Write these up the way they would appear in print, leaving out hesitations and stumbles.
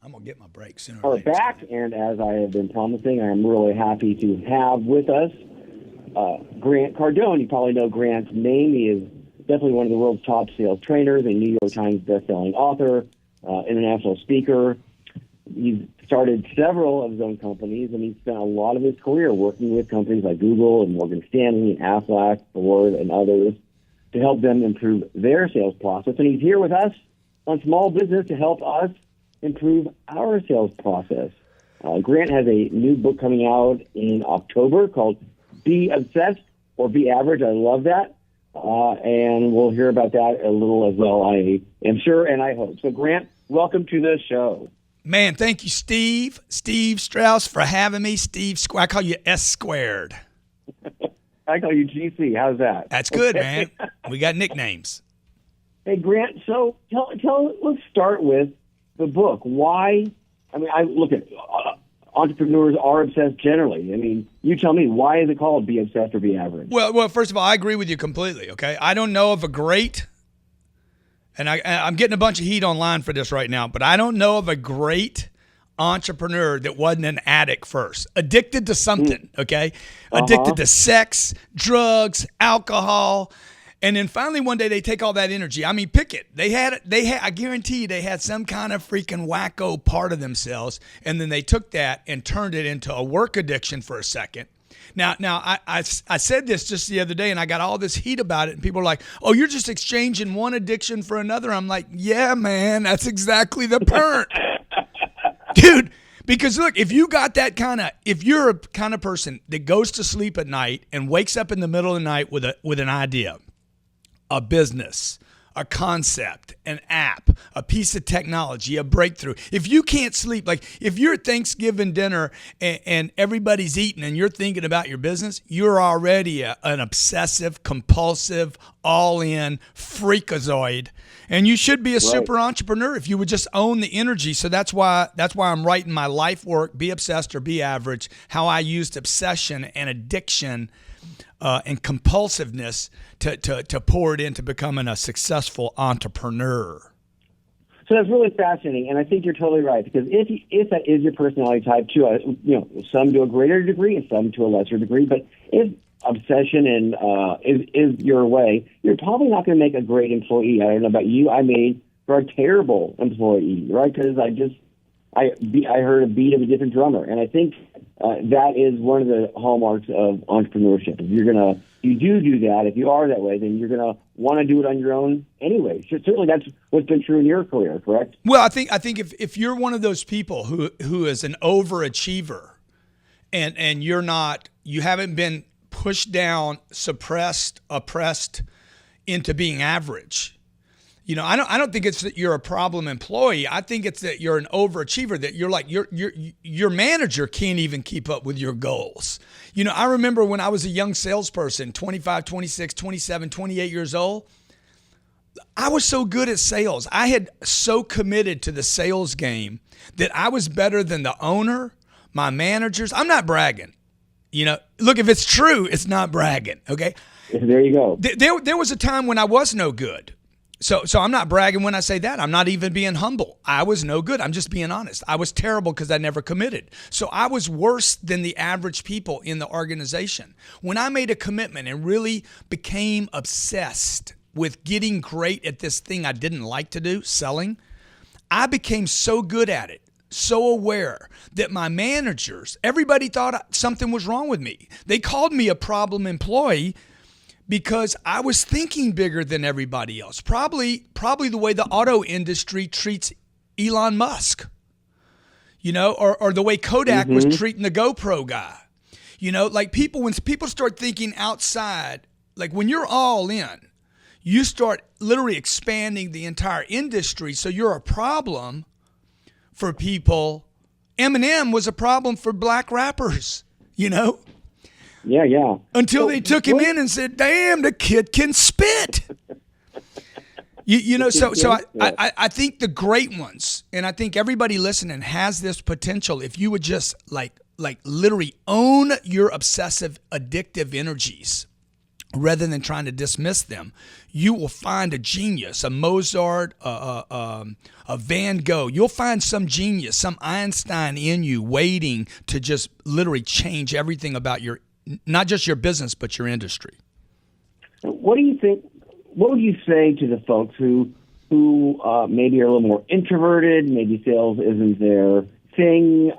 I'm going to get my break sooner Are or later. back, and as I have been promising, I'm really happy to have with us Grant Cardone. You probably know Grant's name. He is definitely one of the world's top sales trainers, a New York Times bestselling author, international speaker. He's started several of his own companies, and he's spent a lot of his career working with companies like Google and Morgan Stanley and Aflac, Ford, and others to help them improve their sales process. And he's here with us on Small Business to help us improve our sales process. Grant has a new book coming out in October called Be Obsessed or Be Average. I love that. And we'll hear about that a little as well, I am sure, and I hope. So, Grant, welcome to the show. Man, thank you, Steve Strauss, for having me. I call you S squared. I call you GC. How's that? That's good, man. We got nicknames. Hey, Grant, so let's start with the book. Why? I mean, I look at entrepreneurs are obsessed generally. I mean, you tell me, why is it called Be Obsessed or Be Average? Well, first of all, I agree with you completely, okay? I don't know of a great, and I'm getting a bunch of heat online for this right now, but I don't know of a great entrepreneur that wasn't an addict first, addicted to something, okay? Addicted to sex, drugs, alcohol. And then finally one day they take all that energy. I mean, pick it. They had, I guarantee you they had some kind of freaking wacko part of themselves. And then they took that and turned it into a work addiction for a second. Now I said this just the other day and I got all this heat about it. And people are like, oh, you're just exchanging one addiction for another. I'm like, yeah, man, that's exactly the point. Dude, because look, if you're a kind of person that goes to sleep at night and wakes up in the middle of the night with an idea, a business, a concept, an app, a piece of technology, a breakthrough. If you can't sleep, like if you're at Thanksgiving dinner and everybody's eating and you're thinking about your business, you're already an obsessive, compulsive, all-in freakazoid. And you should be a super entrepreneur if you would just own the energy. So that's why I'm writing my life work, Be Obsessed or Be Average, how I used obsession and addiction and compulsiveness to pour it into becoming a successful entrepreneur. So that's really fascinating, and I think you're totally right, because if that is your personality type too, some to a greater degree and some to a lesser degree, but if obsession and is your way, you're probably not going to make a great employee. I don't know about you. I made for a terrible employee, right? Because I heard a beat of a different drummer, and I think that is one of the hallmarks of entrepreneurship. If you do that, if you are that way, then you're gonna want to do it on your own anyway. So certainly, that's what's been true in your career, correct? Well, I think if you're one of those people who is an overachiever, and you haven't been pushed down, suppressed, oppressed into being average. I don't think it's that you're a problem employee. I think it's that you're an overachiever, that you're like your manager can't even keep up with your goals. I remember when I was a young salesperson, 25, 26, 27, 28 years old, I was so good at sales. I had so committed to the sales game that I was better than the owner, my managers. I'm not bragging. Look, if it's true, it's not bragging, okay? There you go. There was a time when I was no good. So I'm not bragging when I say that. I'm not even being humble. I was no good. I'm just being honest. I was terrible because I never committed. So I was worse than the average people in the organization. When I made a commitment and really became obsessed with getting great at this thing I didn't like to do, selling, I became so good at it, so aware that my managers, everybody thought something was wrong with me. They called me a problem employee because I was thinking bigger than everybody else. Probably the way the auto industry treats Elon Musk, or the way Kodak was treating the GoPro guy. Like when people start thinking outside, like when you're all in, you start literally expanding the entire industry. So you're a problem for people. Eminem was a problem for black rappers, Yeah. Until they took him in and said, damn, the kid can spit. I think the great ones, and I think everybody listening has this potential if you would just like literally own your obsessive, addictive energies. rather than trying to dismiss them. You will find a genius, a Mozart, a Van Gogh. You'll find some genius, some Einstein in you waiting to just literally change everything about not just your business, but your industry. What do you think? What would you say to the folks who maybe are a little more introverted? Maybe sales isn't their thing.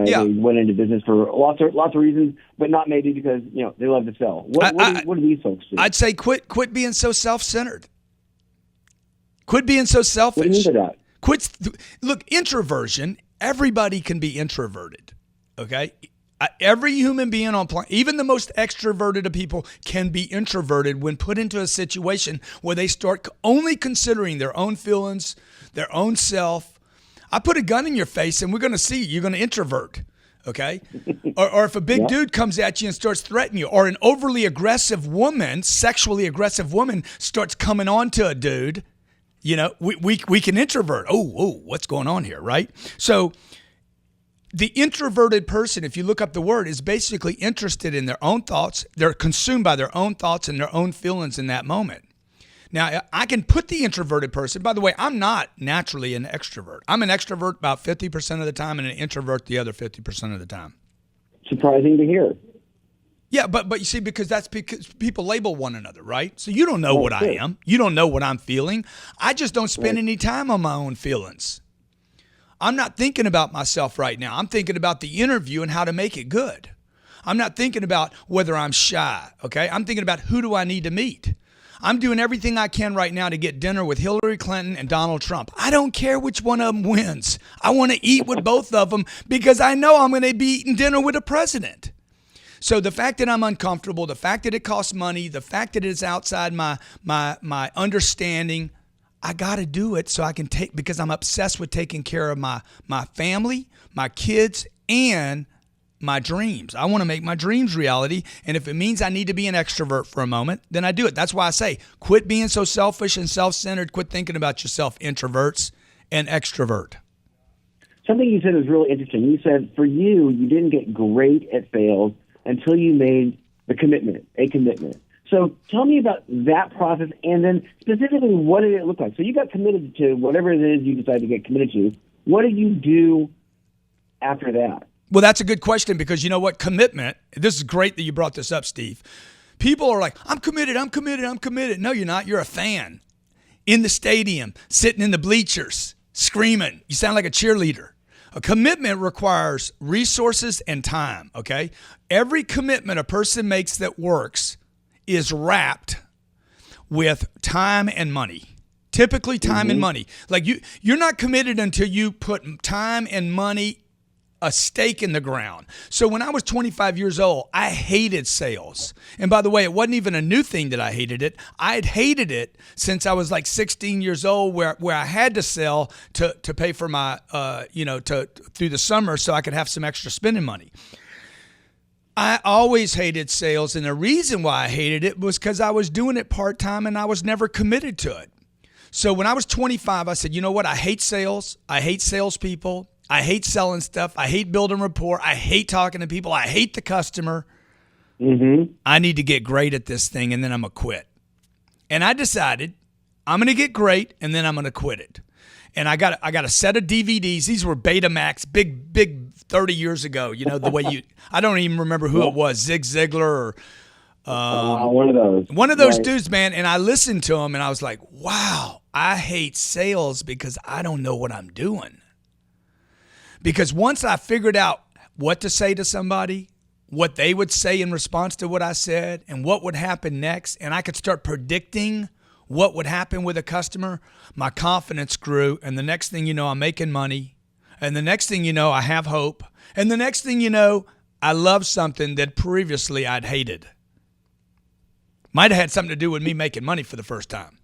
They went into business for lots of reasons, but not maybe because they love to sell. What do these folks do? I'd say quit being so self-centered. Quit being so selfish. What do you mean by that? Look, introversion. Everybody can be introverted. Okay. Every human being on planet, even the most extroverted of people, can be introverted when put into a situation where they start only considering their own feelings, their own self. I put a gun in your face and we're going to see you're going to introvert, okay? or if a big dude comes at you and starts threatening you, or an overly aggressive woman, sexually aggressive woman starts coming on to a dude, we can introvert. Oh, what's going on here, right? So the introverted person, if you look up the word, is basically interested in their own thoughts. They're consumed by their own thoughts and their own feelings in that moment. Now, I can put the introverted person, by the way, I'm not naturally an extrovert. I'm an extrovert about 50% of the time and an introvert the other 50% of the time. Surprising to hear. Yeah, but you see, because people label one another, right? So you don't know what I am. You don't know what I'm feeling. I just don't spend any time on my own feelings. I'm not thinking about myself right now. I'm thinking about the interview and how to make it good. I'm not thinking about whether I'm shy, okay? I'm thinking about who do I need to meet. I'm doing everything I can right now to get dinner with Hillary Clinton and Donald Trump. I don't care which one of them wins. I want to eat with both of them because I know I'm going to be eating dinner with a president. So the fact that I'm uncomfortable, the fact that it costs money, the fact that it's outside my understanding, I got to do it so I can because I'm obsessed with taking care of my family, my kids, and my dreams. I want to make my dreams reality. And if it means I need to be an extrovert for a moment, then I do it. That's why I say, quit being so selfish and self-centered. Quit thinking about yourself, introverts, and extrovert. Something you said was really interesting. You said for you didn't get great at sales until you made a commitment. So tell me about that process, and then specifically, what did it look like? So you got committed to whatever it is you decided to get committed to. What did you do after that? Well, that's a good question because you know what? Commitment, this is great that you brought this up, Steve. People are like, I'm committed. No, you're not. You're a fan in the stadium, sitting in the bleachers, screaming. You sound like a cheerleader. A commitment requires resources and time, okay? Every commitment a person makes that works is wrapped with time and money. Typically time and money. Like you're not committed until you put time and money, a stake in the ground. So when I was 25 years old, I hated sales. And by the way, it wasn't even a new thing that I hated it. I had hated it since I was like 16 years old where I had to sell to pay for my, through the summer so I could have some extra spending money. I always hated sales, and the reason why I hated it was because I was doing it part-time and I was never committed to it. So when I was 25, I said, you know what? I hate sales. I hate salespeople. I hate selling stuff. I hate building rapport. I hate talking to people. I hate the customer. I need to get great at this thing, and then I'm going to quit. And I decided I'm going to get great, and then I'm going to quit it. And I got a set of DVDs. These were Betamax, big 30 years ago. You know, the way I don't even remember who it was, Zig Ziglar or one of those. One of those dudes, man. And I listened to him, and I was like, wow, I hate sales because I don't know what I'm doing. Because once I figured out what to say to somebody, what they would say in response to what I said, and what would happen next, and I could start predicting what would happen with a customer, my confidence grew. And the next thing you know, I'm making money. And the next thing you know, I have hope. And the next thing you know, I love something that previously I'd hated. Might have had something to do with me making money for the first time.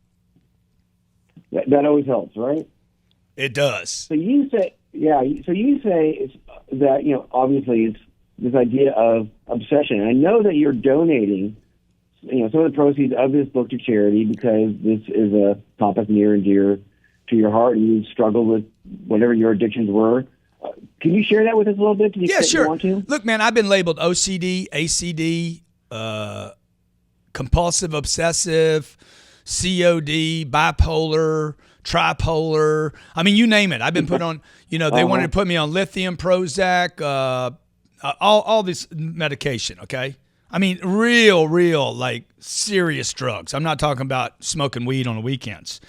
That always helps, right? It does. So you say it's that, obviously it's this idea of obsession. And I know that you're donating some of the proceeds of this book to charity because this is a topic near and dear to your heart, and you struggled with whatever your addictions were. Can you share that with us a little bit? Yeah, sure. You want to? Look, man, I've been labeled OCD, ACD, compulsive, obsessive, COD, bipolar, tripolar. I mean, you name it. I've been put on, they wanted to put me on lithium, Prozac, all this medication, okay? I mean, real, like serious drugs. I'm not talking about smoking weed on the weekends.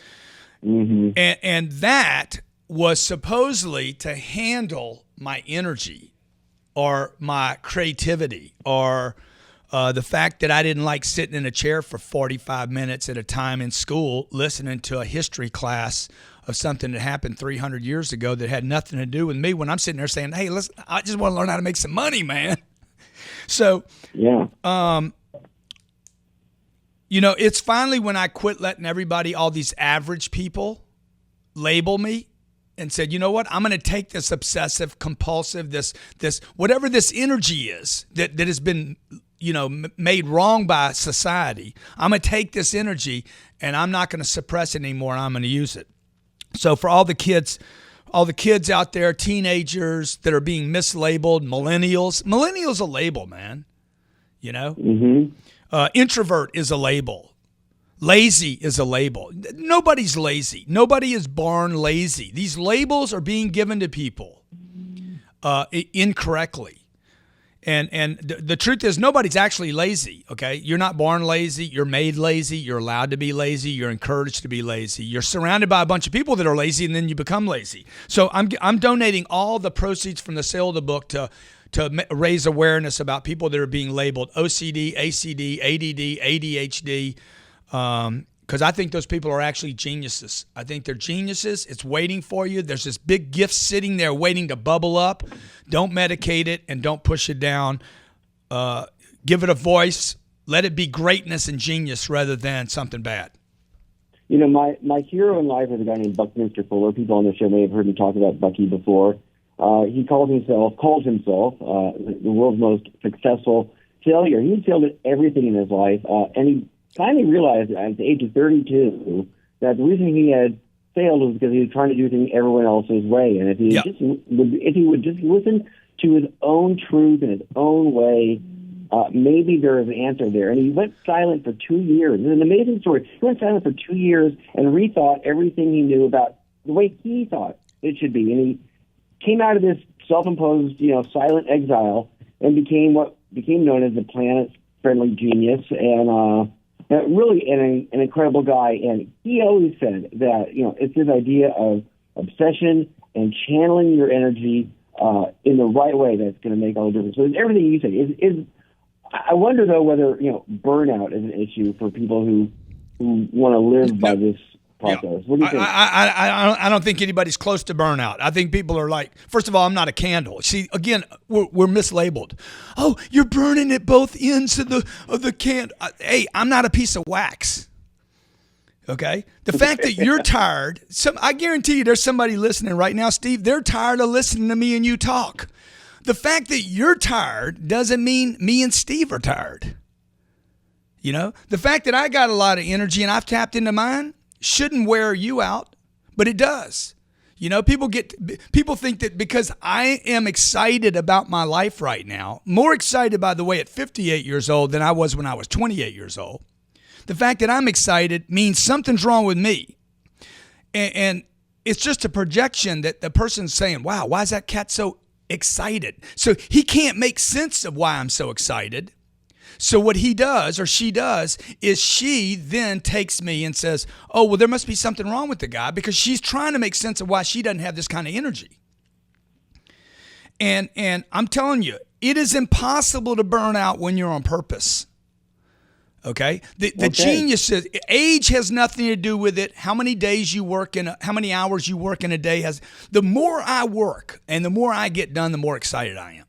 Mm-hmm. And that was supposedly to handle my energy or my creativity or the fact that I didn't like sitting in a chair for 45 minutes at a time in school listening to a history class of something that happened 300 years ago that had nothing to do with me when I'm sitting there saying, hey, listen, I just want to learn how to make some money, man. So, yeah. It's finally when I quit letting everybody, all these average people, label me and said, you know what, I'm going to take this obsessive, compulsive, this whatever this energy is that has been, made wrong by society. I'm going to take this energy and I'm not going to suppress it anymore, and I'm going to use it. So for all the kids out there, teenagers that are being mislabeled, millennials a label, man. Mm-hmm. Introvert is a label. Lazy is a label. Nobody's lazy. Nobody is born lazy. These labels are being given to people incorrectly. And the truth is nobody's actually lazy, okay? You're not born lazy. You're made lazy. You're allowed to be lazy. You're encouraged to be lazy. You're surrounded by a bunch of people that are lazy, and then you become lazy. So I'm donating all the proceeds from the sale of the book to raise awareness about people that are being labeled OCD, ACD, ADD, ADHD, because I think those people are actually geniuses. I think they're geniuses. It's waiting for you. There's this big gift sitting there waiting to bubble up. Don't medicate it and don't push it down. Give it a voice. Let it be greatness and genius rather than something bad. My hero in life is a guy named Buckminster Fuller. People on the show may have heard me talk about Bucky before. He calls himself the world's most successful failure. He failed at everything in his life, and he finally realized at the age of 32 that the reason he had failed was because he was trying to do things everyone else's way. And if he would just listen to his own truth and his own way, maybe there is an answer there. And he went silent for 2 years. It's an amazing story. He went silent for 2 years and rethought everything he knew about the way he thought it should be. And he came out of this self-imposed, silent exile and became what became known as the planet-friendly genius, and really an incredible guy. And he always said that, it's this idea of obsession and channeling your energy in the right way that's going to make all the difference. So everything you say. I wonder, though, whether, burnout is an issue for people who want to live by this process. Yeah. What do you think? I don't think anybody's close to burnout. I think people are like, first of all, I'm not a candle. See, again, we're mislabeled. Oh, you're burning at both ends of the candle. Hey, I'm not a piece of wax. Okay? The fact that you're tired, I guarantee you there's somebody listening right now, Steve, they're tired of listening to me and you talk. The fact that you're tired doesn't mean me and Steve are tired. The fact that I got a lot of energy and I've tapped into mine shouldn't wear you out, but it does. People think that because I am excited about my life right now, more excited, by the way, at 58 years old than I was when I was 28 years old. The fact that I'm excited means something's wrong with me. And it's just a projection that the person's saying, wow, why is that cat so excited? So he can't make sense of why I'm so excited. So what he does or she does is she then takes me and says, oh, well, there must be something wrong with the guy, because she's trying to make sense of why she doesn't have this kind of energy. And I'm telling you, it is impossible to burn out when you're on purpose. Okay? The genius is, age has nothing to do with it. How many days you work how many hours you work in a day the more I work and the more I get done, the more excited I am.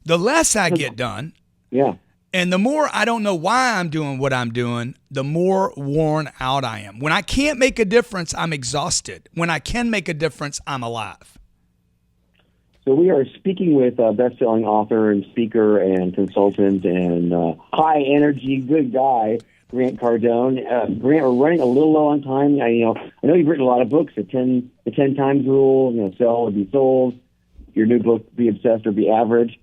The less I get done, yeah. And the more I don't know why I'm doing what I'm doing, the more worn out I am. When I can't make a difference, I'm exhausted. When I can make a difference, I'm alive. So we are speaking with a best-selling author and speaker and consultant and high-energy, good guy, Grant Cardone. Grant, we're running a little low on time. I know you've written a lot of books, the 10 times rule, sell or be sold. Your new book, Be Obsessed or Be Average.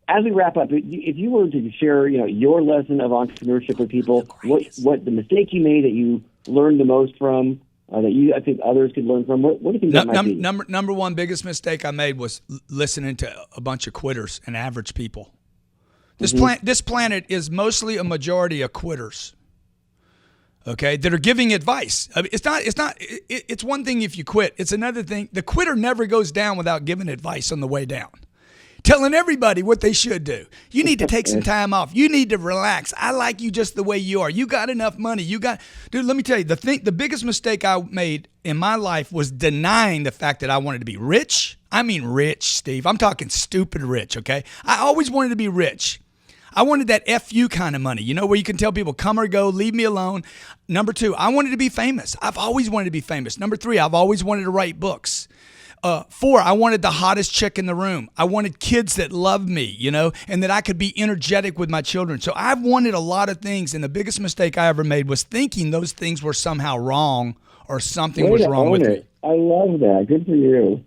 as we wrap up, if you were to share, your lesson of entrepreneurship with people, what the mistake you made that you learned the most from, that I think others could learn from, what do you think that might be? Number one biggest mistake I made was listening to a bunch of quitters and average people. This planet is mostly a majority of quitters. Okay, that are giving advice. I mean, it's one thing if you quit. It's another thing. The quitter never goes down without giving advice on the way down. Telling everybody what they should do. You need to take some time off. You need to relax. I like you just the way you are. You got enough money. Dude, let me tell you, the biggest mistake I made in my life was denying the fact that I wanted to be rich. I mean rich, Steve. I'm talking stupid rich, okay? I always wanted to be rich. I wanted that FU kind of money, where you can tell people, come or go, leave me alone. Number 2, I wanted to be famous. I've always wanted to be famous. Number 3, I've always wanted to write books. 4, I wanted the hottest chick in the room. I wanted kids that loved me, and that I could be energetic with my children. So I've wanted a lot of things, and the biggest mistake I ever made was thinking those things were somehow wrong or something was wrong with me. I love that. Good for you.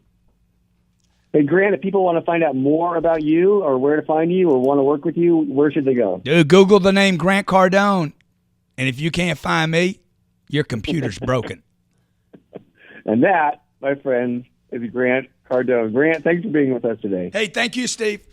Hey, Grant, if people want to find out more about you or where to find you or want to work with you, where should they go? Dude, Google the name Grant Cardone, and if you can't find me, your computer's broken. And that, my friends, is Grant Cardone. Grant, thanks for being with us today. Hey, thank you, Steve.